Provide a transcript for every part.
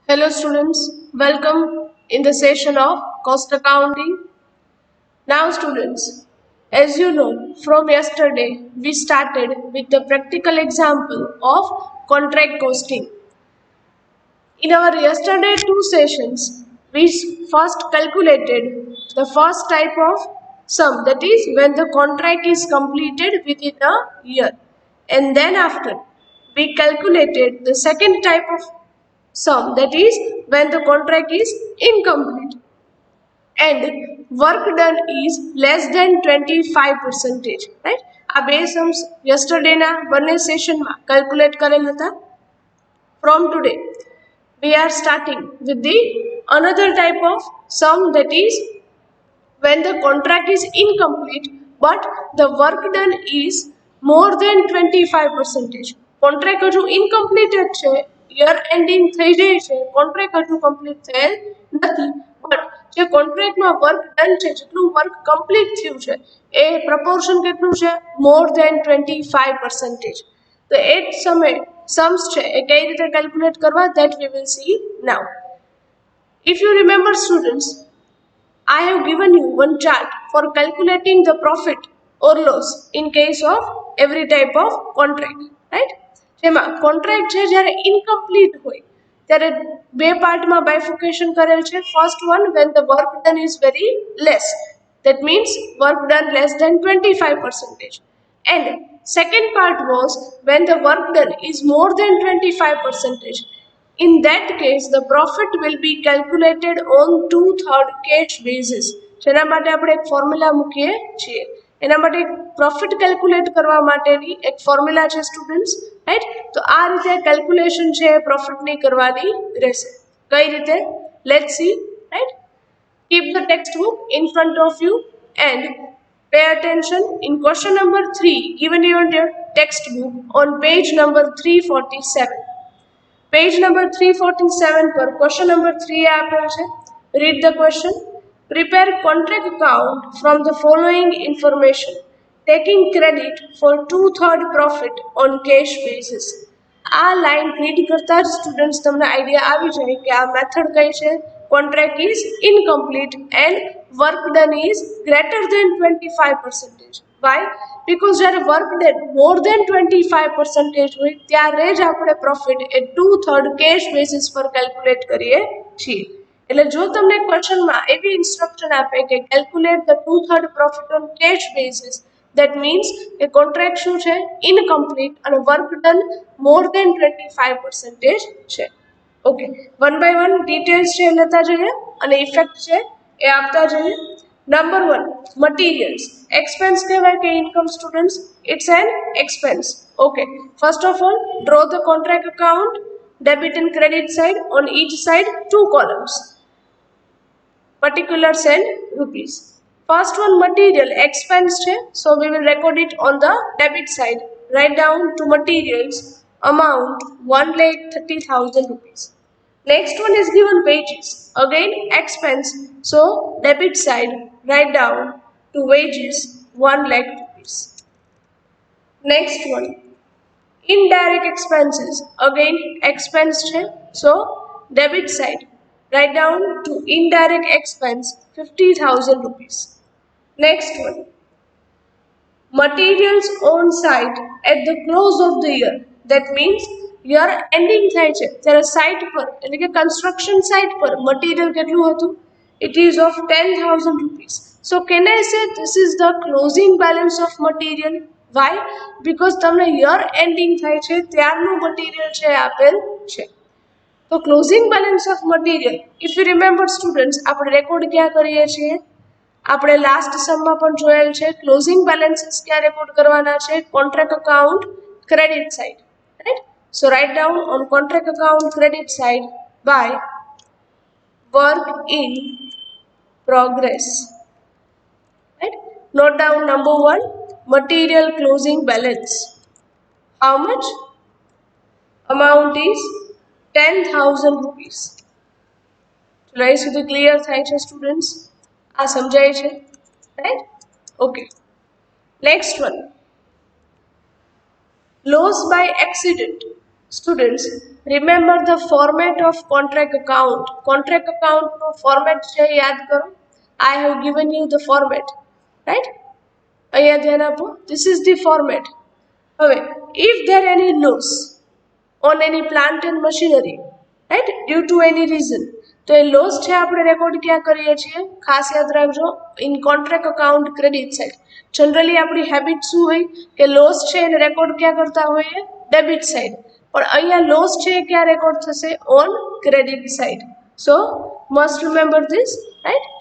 Hello students, welcome in the session of cost accounting. Now students, as you know from yesterday we started with the practical example of contract costing. In our yesterday two sessions, we first calculated the first type of sum, that is when the contract is completed within a year, and then after we calculated the second type of sum, that is when the contract is incomplete and work done is less than 25 percentage, right? આ બે sums yesterday ના બંને session માં calculate કરેલ હતા. From today we are starting with the another type of sum, that is when the contract is incomplete but the work done is more than 25 percentage. Contract હજુ incomplete છે, year ending થઈ જાય છે, contract હજુ complete થયેલ નથી, but જે કોન્ટ્રાક્ટમાં work done છે, જેટલું વર્ક કમ્પ્લીટ થયું છે એ પ્રપોર્શન કેટલું છે, more than 25 percentage. તો એ જ સમય sums છે એ કઈ રીતે કેલ્ક્યુલેટ કરવા, that we will see now. If you remember students, I have given you one chart for calculating the profit or loss in case of every type of contract, right? જેમાં contract છે જ્યારે incomplete હોય ત્યારે બે પાર્ટમાં બાયફોકેશન કરેલ છે. First one, when the work done is very less, that means work done less than 25 percentage, and second part was when the work done is more than 25 percentage. In that case, the profit will be calculated on 2/3 cash basis. જેના માટે આપણે એક formula મૂકીએ છીએ. એના માટે profit calculate કરવા માટેની એક ફોર્મ્યુલા છે સ્ટુડન્ટ્સ, રાઈટ? તો આ રીતે કેલ્ક્યુલેશન છે પ્રોફિટની કરવાની રહેશે. કઈ રીતે? Let's see, right? Keep the textbook in front of you and pay attention. In question number 3 given in your textbook on page number 347. Page number 347 पर question number 3 આપેલ છે. Read the question. Prepare contract account from the following information, taking credit for 2/3 profit on cash basis. આ line read કરતા જ students તમને idea આવી જાય કે આ મેથડ કઈ છે. Contract is incomplete and work done is greater than 25 percentage. Why? Because જ્યારે work done more than 25 percentage હોય ત્યારે જ આપણે profit એ 2/3 cash basis પર calculate કરીએ છીએ. એટલે જો તમને ક્વેશ્ચનમાં એવી ઇન્સ્ટ્રક્શન આપે કે calculate the 2/3 profit on cash basis, that means કે contract શું છે, incomplete, અને work done more than 25 percentage છે. Okay, one by one details છે લેતા જઈએ અને ઇફેક્ટ છે એ આપતા જઈએ. Number 1, materials. એક્સપેન્સ કહેવાય કે income students? It's an expense. Okay, first of all draw the contract account, debit and credit side, on each side 2 columns, particulars and rupees. First one, material expense છે, so we will record it on the debit side. Write down to materials amount 1,30,000 rupees. Next one is given wages, again expense, so debit side write down to wages 1 lakh rupees. Next one, indirect expenses, again expense છે, so debit side write down to indirect expense 50,000 rupees. Next one, materials on site at the close of the year, that means year ending થાય છે ત્યારે site પર એટલે કે construction site પર material કેટલું હતું? It is of 10,000 rupees. So can I say this is the closing balance of material? Why? Because તમને year ending થાય છે ત્યારનું મટીરિયલ છે આપેલ છે. તો closing balance of material, if you remember students, આપણે રેકોર્ડ ક્યાં કરીએ છીએ? આપણે લાસ્ટ સમમાં પણ જોયેલ છે. ક્લોઝિંગ બેલેન્સીસ ક્યાં રેકોર્ડ કરવાના છે? Contract account credit side, right? So write down on contract account credit side by work in progress, right? Note down number 1, material closing balance. How much? Amount is 10,000 rupees. Right, so the clear થાય છે students? આ સમજાય છે, right? Okay. Next one, loss by accident. Students, remember the format of contract account. Contract account no format છે યાદ કરો. I have given you the format, right? અહીંયા ધ્યાન આપો. This is the format. હવે, if there any loss on any plant and machinery, right, due to any reason, તો એ loss છે આપણે રેકોર્ડ ક્યાં કરીએ છીએ? ખાસ યાદ રાખજો, in contract account credit side. Generally આપણી હેબિટ શું હોય કે લોસ છે એને રેકોર્ડ ક્યાં કરતા હોઈએ? Debit side. પણ અહીંયા લોસ છે એ ક્યાં રેકોર્ડ થશે? On credit side. So must remember this, right?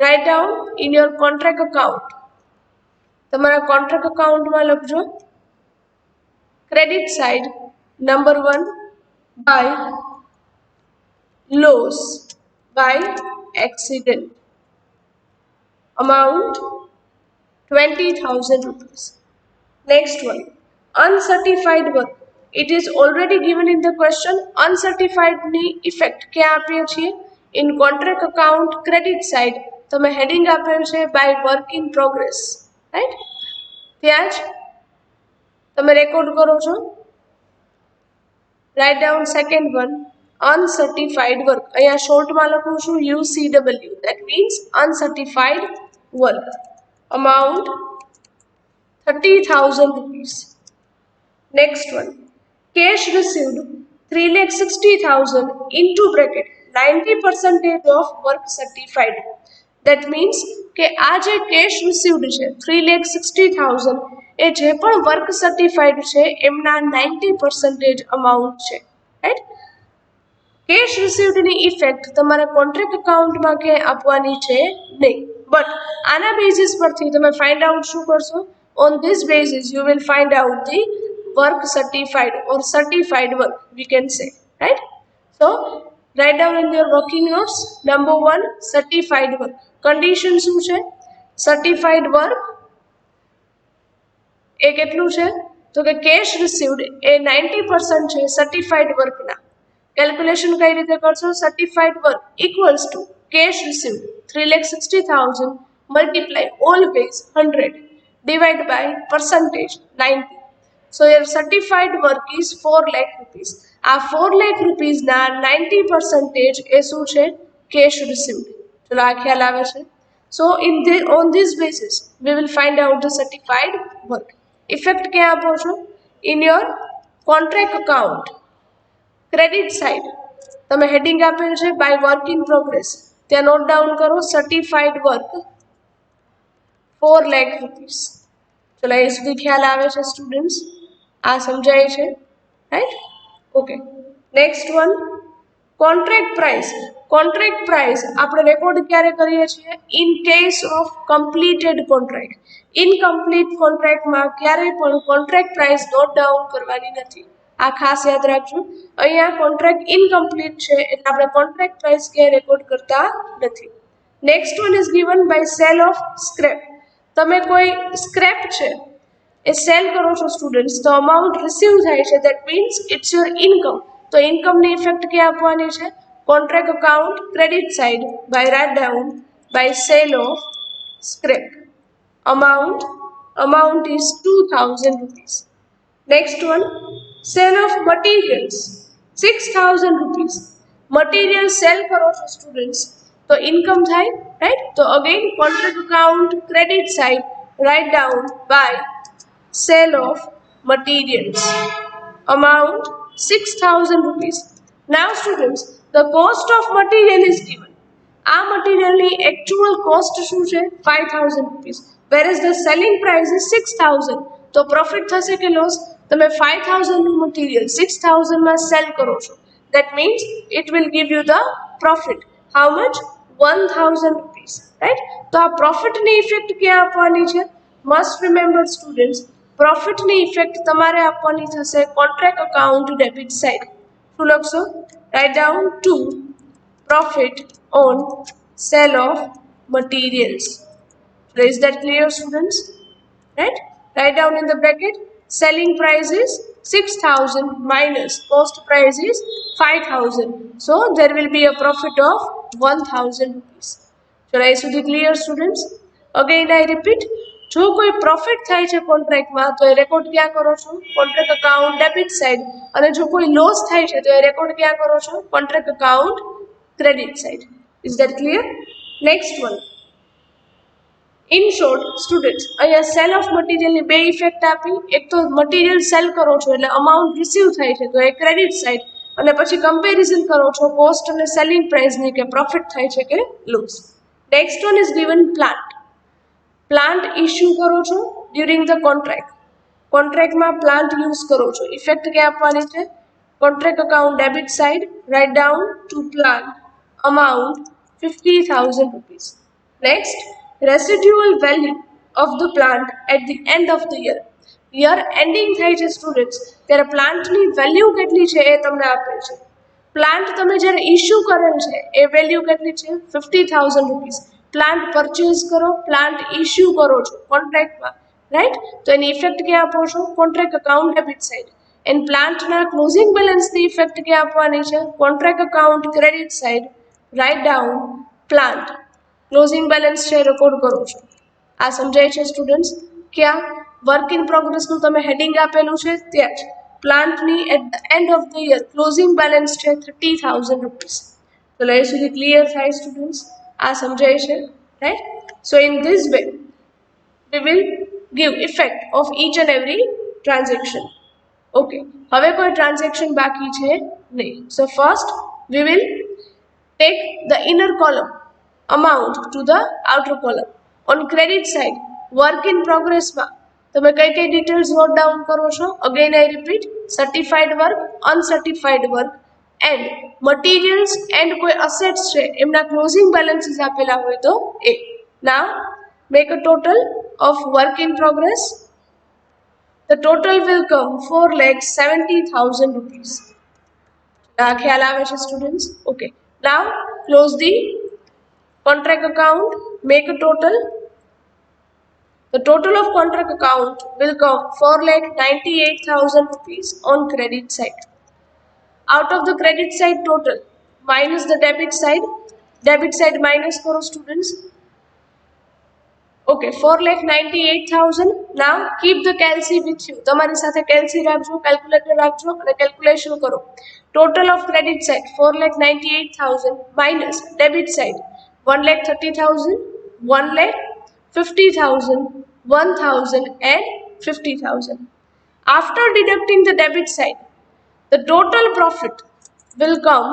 Write down in your contract account. તમારા કોન્ટ્રાક્ટ અકાઉન્ટમાં લખજો credit side number 1 by loss by accident amount 20,000 rupees. Next one, uncertified work. It is already given in the question. Uncertified ni effect क्या આપીએ છીએ? In contract account credit side તમે heading આપેલ છે by work in progress, right? ત્યાં જ તમે record કરો છો. Write down second one, uncertified work. અહીંયા શોર્ટમાં લખું છું UCW. That means uncertified work. Amount 30,000 rupees. Next one, cash received 3,60,000 into bracket 90% of work certified. That means કે આ જે કેશ રિસીવ્ડ છે 3,60,000 એ જે પણ વર્ક સર્ટિફાઈડ છે એમના 90% અમાઉન્ટ છે, રાઈટ? કેશ રિસીવ્ડની ઇફેક્ટ તમારા કોન્ટ્રાક્ટ અકાઉન્ટમાં કે આપવાની છે નહીં. બટ આના બેઝિસ પરથી તમે ફાઇન્ડ આઉટ શું કરશો? On this basis you will find out the work certified or certified work we can say, right? So write down in your working notes. Number 1, certified work. Condition શું છે? Certified work એ કેટલું છે? તો કે cache received એ 90% છે certified વર્કના. Calculation કઈ રીતે કરશો? Certified work equals to cash received 3,60,000 multiply always 100 divide by percentage 90. So your certified work is 4 lakh rupees. આ 4 લાખ રૂપીસના 90% એ શું છે? Cash received. ચલો આ ખ્યાલ આવે છે. So on this basis we will find out the certified work. Effect ક્યાં આપો છો? In your contract account credit side તમે હેડિંગ આપેલ છે બાય વર્ક ઇન પ્રોગ્રેસ. ત્યાં નોટ ડાઉન કરો સર્ટિફાઈડ વર્ક 4 લાખ રૂપીસ. ચલો એ સુધી ખ્યાલ આવે છે સ્ટુડન્ટ્સ? આ સમજાય છે, right? Okay. Next one, contract price. Contract price આપણે રેકોર્ડ ક્યારે કરીએ છીએ? In case of completed contract. Incomplete કોન્ટ્રાક્ટમાં ક્યારેય પણ કોન્ટ્રાક્ટ પ્રાઇસ નોટ ડાઉન કરવાની નથી. આ ખાસ યાદ રાખજો. અહીંયા કોન્ટ્રાક્ટ ઇનકમ્પ્લીટ છે એટલે આપણે કોન્ટ્રાક્ટ પ્રાઇસ ક્યાંય રેકોર્ડ કરતા નથી. Next one is given by sale of scrap. તમે કોઈ સ્ક્રેપ છે એ સેલ કરો છો સ્ટુડન્ટ્સ, તો અમાઉન્ટ રિસીવ થાય છે. That means it's your income. તો ઇન્કમની ઇફેક્ટ ક્યાં આપવાની છે? Contract account credit side by write down by sale of scrap. amount is 2,000 rupees. Next one, sale of materials 6,000 rupees. Material sell કરો છો સ્ટુડન્ટ્સ તો ઇન્કમ થાય, રાઈટ? તો again contract account credit side right down by sale of materials. amount 6,000 rupees. Now students, the cost of material is given. આ મટીરિયલની actual cost શું છે? 5,000 rupees. whereas the selling price is 6,000. તો profit થશે કે loss? તમે 5,000 નું material 6,000 માં cell કરો છો. that means it will give you the profit. how much? 1,000 rupees, right? તો આ પ્રોફિટની ઇફેક્ટ ક્યાં આપવાની છે? must remember students, પ્રોફિટની ઇફેક્ટ તમારે આપવાની થશે કોન્ટ્રાક્ટ અકાઉન્ટ ડેબિટ સાઇડ. શું લખશો? Right down two profit on sale of materials. So is that clear students? Right? Write down in the bracket, selling price is 6,000 minus cost price is 5,000. So there will be a profit of 1,000 rupees. So is it clear students? Again I repeat, જો કોઈ profit થાય છે કોન્ટ્રાક્ટમાં તો એ record ક્યાં કરો છો? Contract account debit side. અને જો કોઈ લોસ થાય છે તો એ રેકોર્ડ ક્યાં કરો છો? Contract account credit side. Is that clear? Next one. In short students, અહીંયા સેલ ઓફ મટીરિયલની બે ઇફેક્ટ આપી. એક તો મટીરિયલ સેલ કરો છો એટલે અમાઉન્ટ રિસીવ થાય છે તો એ ક્રેડિટ સાઇડ, અને પછી કમ્પેરિઝન કરો છો કોસ્ટ અને સેલિંગ પ્રાઇસની કે પ્રોફિટ થાય છે કે loss. Next one is given plant. Plant issue કરો છો ડ્યુરિંગ ધ કોન્ટ્રાક્ટ. કોન્ટ્રાક્ટમાં પ્લાન્ટ યુઝ કરો છો. ઇફેક્ટ ક્યાં આપવાની છે? Contract account debit side. Right down to plant amount 50,000 rupees. Next, residual value of the plant at the end of the year. Year ending થાય છે સ્ટુડન્ટ્સ ત્યારે પ્લાન્ટની વેલ્યુ કેટલી છે એ તમને આપે છે. પ્લાન્ટ તમે જ્યારે ઇસ્યુ કરેલ છે એ વેલ્યુ કેટલી છે? 50,000 રૂપીસ. પ્લાન્ટ પરચેઝ કરો, પ્લાન્ટ ઇસ્યુ કરો છો કોન્ટ્રાક્ટમાં, રાઈટ? તો એની ઇફેક્ટ ક્યાં આપો છો? Contract account debit side. And પ્લાન્ટના ક્લોઝિંગ બેલેન્સની ઇફેક્ટ ક્યાં આપવાની છે? Contract account credit side. Right down plant closing balance છે રેકોર્ડ કરો છો. આ સમજાય છે સ્ટુડન્ટ્સ? ક્યાં વર્ક ઇન પ્રોગ્રેસનું તમે હેડિંગ આપેલું છે ત્યાં જ. પ્લાન્ટની at the end of the year closing balance છે 30,000 રૂપીસ. તો લઈ સુધી ક્લિયર થાય સ્ટુડન્ટ્સ? આ સમજાય છે, right? So in this way we will give effect of each and every transaction. Okay, હવે કોઈ ટ્રાન્ઝેક્શન બાકી છે નહીં. So first we will take the inner column amount to the outer column. On credit side, work in progress માં તમે કઈ કઈ details note down કરો છો? Again I repeat, certified work, uncertified work and materials and કોઈ assets છે એમના closing બેલેન્સીસ આપેલા હોય તો એ. નાવ make a total of work in progress. The total will come 4,70,000 rupees. ખ્યાલ આવે છે students? Okay, now close the contract account, make a total. The total of contract account will come 4,98,000 rupees on credit side. Out of the credit side total minus the debit side. Debit side minus karo students. Okay, 4,98,000. Now keep the calci with you. તમારી સાથે calci રાખજો, calculator રાખજો અને calculation કરો. Total of credit side 4,98,000 minus debit side 1,30,000, 1,50,000, 1,000 and 50,000. After deducting the debit side, the total profit will come.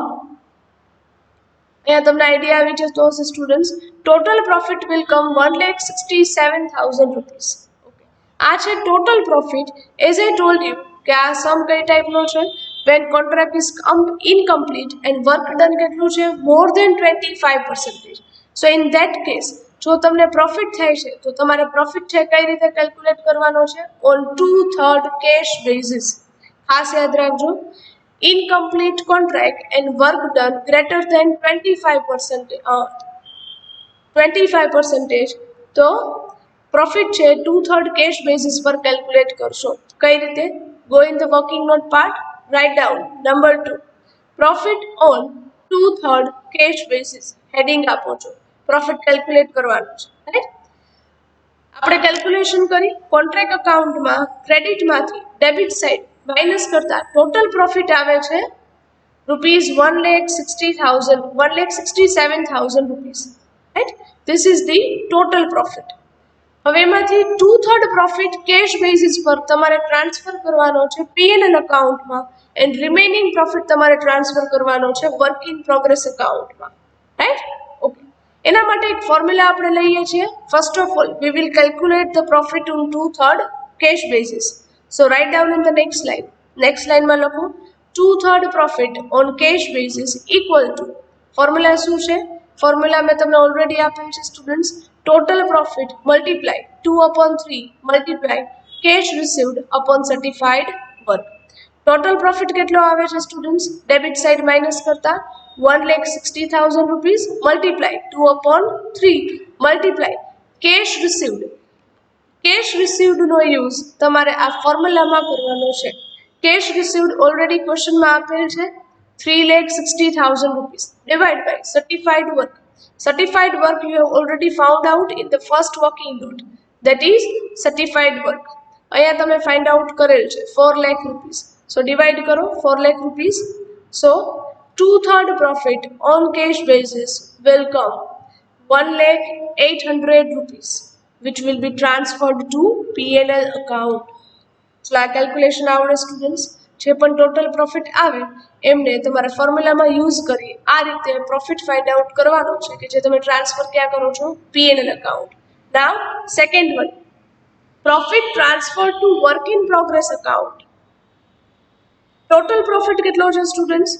અહીંયા તમને idea આવી જતો હશે students. Total profit will come 1,67,000 rupees. Okay, આ છે total profit. As I told you કે આ sum કઈ ટાઈપનો છે? When contract is incomplete and work done કેટલું છે? More than 25%. So in that case જો તમને પ્રોફિટ થાય છે તો તમારે પ્રોફિટ છે કઈ રીતે કેલ્ક્યુલેટ કરવાનો છે? On 2/3 cash basis. ખાસ યાદ રાખજો, incomplete contract and work done greater than 25%, તો પ્રોફિટ છે 2/3 કેશ બેઝિસ પર કેલ્ક્યુલેટ કરશો. કઈ રીતે? Go in the working note part, write down number 2 profit on 2/3 cash basis. Heading આપો છો, પ્રોફિટ કેલ્ક્યુલેટ કરવાનું છે, રાઈટ? આપણે કેલ્ક્યુલેશન કરી કોન્ટ્રાક્ટ અકાઉન્ટમાં ક્રેડિટમાંથી ડેબિટ સાઇડ માઇનસ કરતા ટોટલ પ્રોફિટ આવે છે rupees 1,67,000 rupees, right? This is the total profit. હવે એમાંથી 2/3 પ્રોફિટ કેશ બેઝિસ પર તમારે ટ્રાન્સફર કરવાનો છે પીએનએલ અકાઉન્ટમાં એન્ડ રિમેનિંગ પ્રોફિટ તમારે ટ્રાન્સફર કરવાનો છે વર્ક ઇન પ્રોગ્રેસ અકાઉન્ટમાં, રાઈટ? ઓકે, એના માટે એક ફોર્મ્યુલા આપણે લઈએ છીએ. First of all we will calculate the profit on 2/3 cash basis. So write down in the next line. Next line માં લખો 2/3 profit on cash basis equal to, formula શું છે? ફોર્મ્યુલા મેં તમને ઓલરેડી આપેલ છે students. Total profit multiply 2/3 multiply cash received upon certified work. Total profit કેટલો આવે છે સ્ટુડન્ટ્સ? ડેબિટ સાઇડ માઇનસ કરતા 1,60,000 rupees multiply 2/3 multiply cash received. Cash રિસીવ્ડનો યુઝ તમારે આ ફોર્મ્યુલામાં કરવાનો છે. કેશ રિસીવ્ડ ઓલરેડી ક્વેશ્ચનમાં આપેલ છે 3,60,000 rupees divide by certified work. Certified work you have already found out in the first working note. that is certified work. અહીંયા તમે find out કરેલ છે 4 lakh rupees. So divide કરો 4 lakh rupees. So 2/3 profit on cash basis will come 1,08,000 rupees, which will be transferred to P&L account. So આ calculation આવડે students, જે પણ total profit આવે એમને તમારા ફોર્મ્યુલામાં યુઝ કરી આ રીતે પ્રોફિટ ફાઇન્ડ આઉટ કરવાનો છે કે જે તમે ટ્રાન્સફર ક્યાં કરો છો? P&L account. Now second one, profit transfer to work in progress account. Total profit કેટલો છે સ્ટુડન્ટ્સ?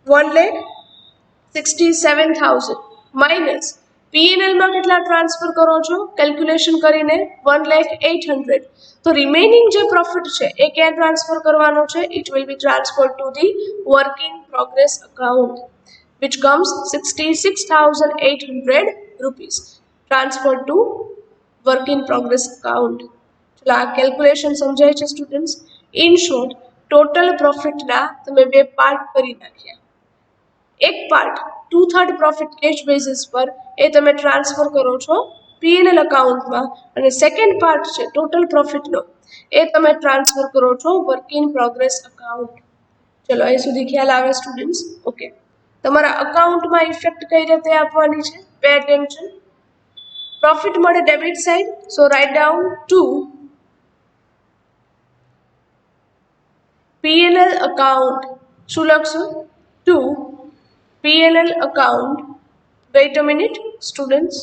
1,67,000 માઇનસ P&L માં કેટલા ટ્રાન્સફર કરો છો કેલ્ક્યુલેશન કરીને? 1,08,000. તો રિમેનિંગ જે પ્રોફિટ છે એ ક્યાં ટ્રાન્સફર કરવાનો છે? It will be transfer to the work in progress account, which comes 66,800 rupees transferred to work in progress account. ચલો આ કેલ્ક્યુલેશન સમજાય છે સ્ટુડન્ટ્સ? ઇન શોર્ટ ટોટલ પ્રોફિટના તમે બે પાર્ટ કરી નાખ્યા. એક પાર્ટ 2/3 પ્રોફિટ કેશ બેસિસ પર એ તમે ટ્રાન્સફર કરો છો P&L અકાઉન્ટમાં, અને સેકન્ડ પાર્ટ છે ટોટલ પ્રોફિટનો એ તમે ટ્રાન્સફર કરો છો વર્ક ઇન પ્રોગ્રેસ અકાઉન્ટ. ચલો અહીં સુધી ખ્યાલ આવે સ્ટુડન્ટ્સ? ઓકે, તમારા અકાઉન્ટમાં ઇફેક્ટ કઈ રીતે આપવાની છે? Pay attention. પ્રોફિટ મળે debit side, so write down to P&L account. શું લખશું? To P&L account. Wait a minute, students.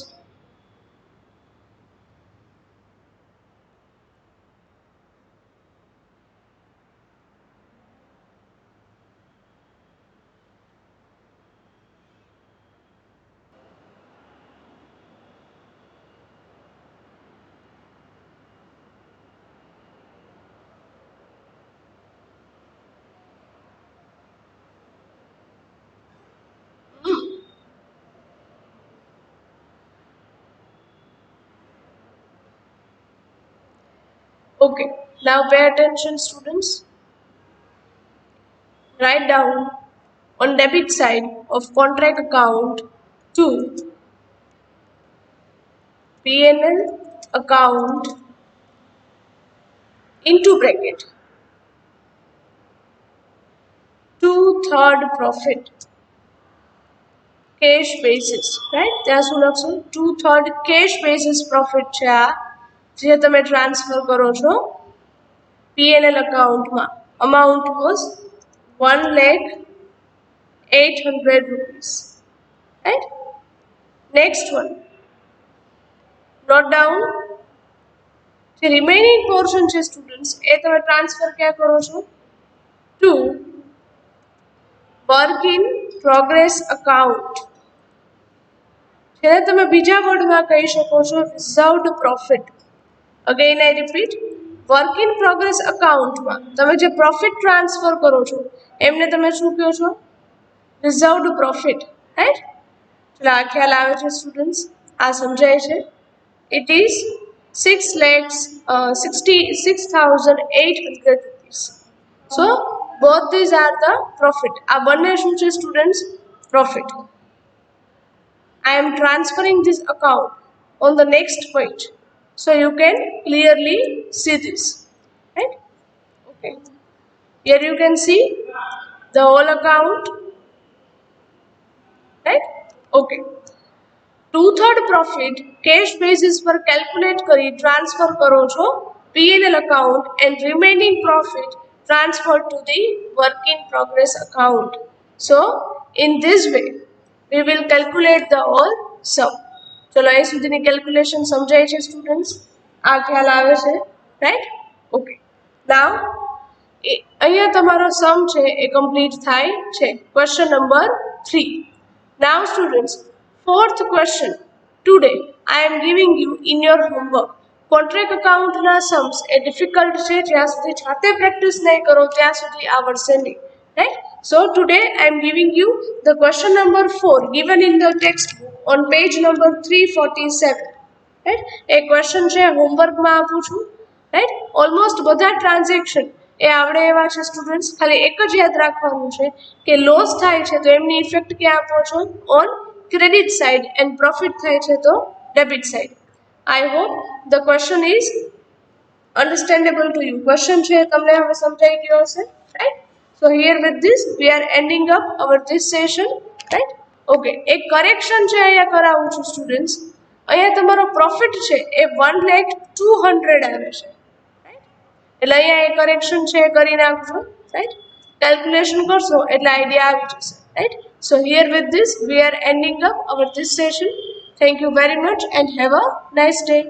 Okay, now pay attention students. Write down on debit side of contract account to P&L account into bracket 2/3 profit cash basis, right? ત્યાં શું લખશું? 2/3 cash basis profit છે આ જે તમે transfer કરો છો P&L અકાઉન્ટમાં. Amount was 1,08,000 rupees, right? Next one, note down જે રિમેનિંગ પોર્શન છે સ્ટુડન્ટ્સ એ તમે ટ્રાન્સફર ક્યાં કરો છો? To work in progress account, જેને તમે બીજા વર્ડમાં કહી શકો છો reserved profit. Again I repeat, work in progress અકાઉન્ટમાં તમે જે પ્રોફિટ ટ્રાન્સફર કરો છો એમને તમે શું કહો છો? Reserved profit, right? ચલો આ ખ્યાલ આવે છે સ્ટુડન્ટ્સ? આ સમજાય છે? It is 66,800 rupees. So both these are the profit. આ બંને શું છે students? Profit. I am transferring this account on the next page, so you can clearly see this, right? Okay, here you can see the whole account, right? Okay, 2/3 profit cash basis પર calculate કરી transfer કરો છો P&L account, and remaining profit transferred to the work in progress account. So in this way we will calculate the whole sum. ચલો અહીં સુધીની calculation સમજાય છે students? આ ખ્યાલ આવે છે, રાઈટ? ઓકે, નાવ અહીંયા તમારો સમ છે એ કમ્પ્લીટ થાય છે. Question number 3. Now students, fourth question today I am giving you in your homework. Contract અકાઉન્ટના સમ્સ એ ડિફિકલ્ટ છે, જ્યાં સુધી જાતે પ્રેક્ટિસ નહીં કરો ત્યાં સુધી આવડશે નહીં, right? So today I am giving you the question number 4 given in the textbook on page number 347, right? A question છે હોમવર્કમાં આપું છું, right? ઓલમોસ્ટ બધા ટ્રાન્ઝેક્શન એ આવડે એવા છે સ્ટુડન્ટ્સ. ખાલી એક જ યાદ રાખવાનું છે કે લોસ થાય છે તો એમની ઇફેક્ટ ક્યાં આપો છો? On credit side, and profit થાય છે તો debit side. I hope the question is understandable to you. Question છે તમને હવે સમજાઈ ગયો હશે, right? So here with this we are ending up our this session, right? Okay, એક correction છે અહીંયા કરાવું છું students. અહીંયા તમારો profit છે એ 1,02,000 આવે છે, right? એટલે અહીંયા એ correction છે એ કરી નાખજો, right? Calculation કરશો એટલે idea આવી જશે, right? So here with this we are ending up our this session. Thank you very much and have a nice day.